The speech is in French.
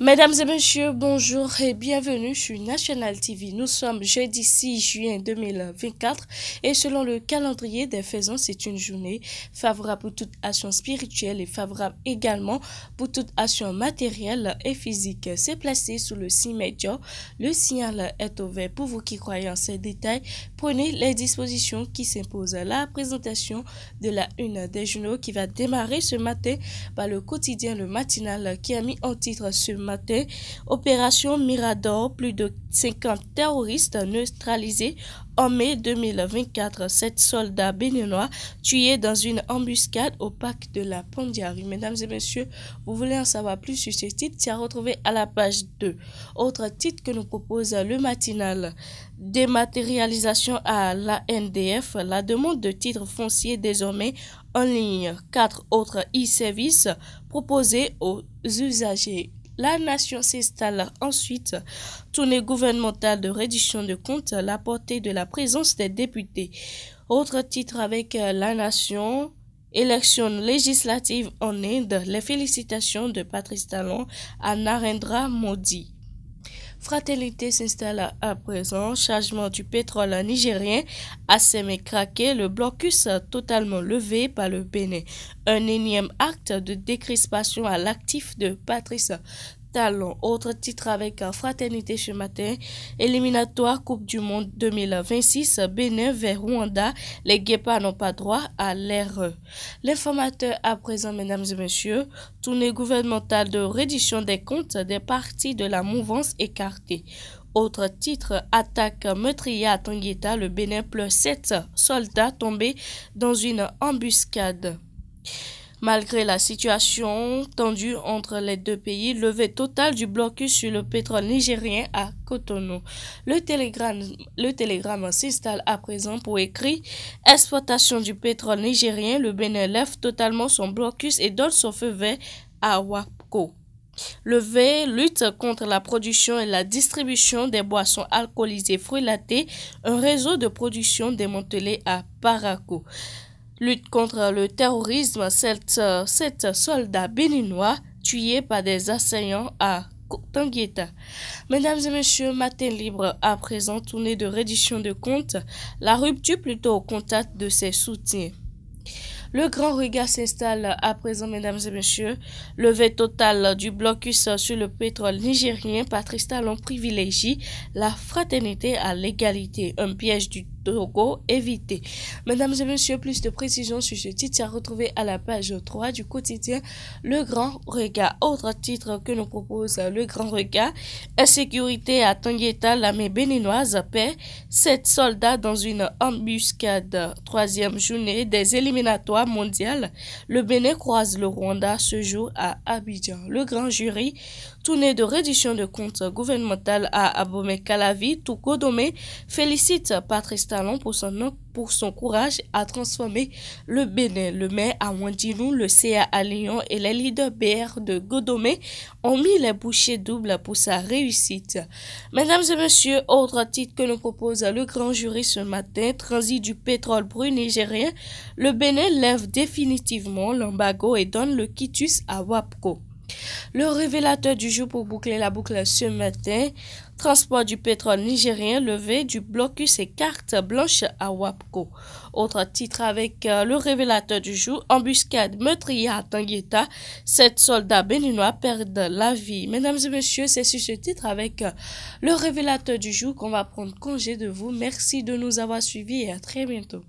Mesdames et messieurs, bonjour et bienvenue sur National TV. Nous sommes jeudi 6 juin 2024 et selon le calendrier des faisans, c'est une journée favorable pour toute action spirituelle et favorable également pour toute action matérielle et physique. C'est placé sous le signe médian. Le signal est ouvert pour vous qui croyez en ces détails. Prenez les dispositions qui s'imposent. La présentation de la une des journaux qui va démarrer ce matin par le quotidien Le Matinal qui a mis en titre ce matin: Opération Mirador, plus de 50 terroristes neutralisés en mai 2024. 7 soldats béninois tués dans une embuscade au parc de la Pondiari. Mesdames et messieurs, vous voulez en savoir plus sur ce titre? C'est à retrouver à la page 2. Autre titre que nous propose Le Matinal: dématérialisation à l'ANDF, la demande de titres fonciers désormais en ligne. 4 autres e-services proposés aux usagers. La nation s'installe ensuite. Tournée gouvernementale de réduction de comptes, la portée de la présence des députés. Autre titre avec la nation: élections législatives en Inde, les félicitations de Patrice Talon à Narendra Modi. Fraternité s'installe à présent. Chargement du pétrole nigérien a semi-craqué, le blocus totalement levé par le Bénin. Un énième acte de décrispation à l'actif de Patrice Talon. Autre titre avec Fraternité ce matin: éliminatoire Coupe du Monde 2026, Bénin vers Rwanda, les guépards n'ont pas droit à l'erreur. L'informateur à présent, mesdames et messieurs: tournée gouvernementale de reddition des comptes des partis de la mouvance écartés. Autre titre: attaque meurtrière à Tangueta, le Bénin pleure 7 soldats tombés dans une embuscade. Malgré la situation tendue entre les deux pays, levée totale du blocus sur le pétrole nigérien à Cotonou. Le télégramme s'installe à présent pour écrire: exploitation du pétrole nigérien, le Bénin lève totalement son blocus et donne son feu vert à WAPCO. Levé, lutte contre la production et la distribution des boissons alcoolisées fruilatées, un réseau de production démantelé à Parakou. Lutte contre le terrorisme, 7 soldats béninois tués par des assaillants à Tangueta. Mesdames et messieurs, matin libre à présent, tournée de reddition de comptes, la rupture plutôt au contact de ses soutiens. Le grand regard s'installe à présent, mesdames et messieurs. Levée totale du blocus sur le pétrole nigérien, Patrice Talon privilégie la fraternité à l'égalité. Un piège du Togo évité. Mesdames et messieurs, plus de précisions sur ce titre à retrouver à la page 3 du quotidien Le Grand Regard. Autre titre que nous propose Le Grand Regard: insécurité à Tangueta, l'armée béninoise perd 7 soldats dans une embuscade. 3e journée des éliminatoires mondiales, le Bénin croise le Rwanda ce jour à Abidjan. Le grand jury: tournée de reddition de comptes gouvernementale à Abomey-Calavi, Godomé félicite Patrice Talon pour son courage à transformer le Bénin. Le maire à Wandinou, le CA à Lyon et les leaders BR de Godomé ont mis les bouchées doubles pour sa réussite. Mesdames et messieurs, autre titre que nous propose le grand jury ce matin: transit du pétrole brut nigérien, le Bénin lève définitivement l'embargo et donne le quitus à WAPCO. Le révélateur du jour pour boucler la boucle ce matin: transport du pétrole nigérien, levé du blocus et carte blanche à WAPCO. Autre titre avec le révélateur du jour: embuscade meurtrière à Tangueta, 7 soldats béninois perdent la vie. Mesdames et messieurs, c'est sur ce titre avec le révélateur du jour qu'on va prendre congé de vous. Merci de nous avoir suivis et à très bientôt.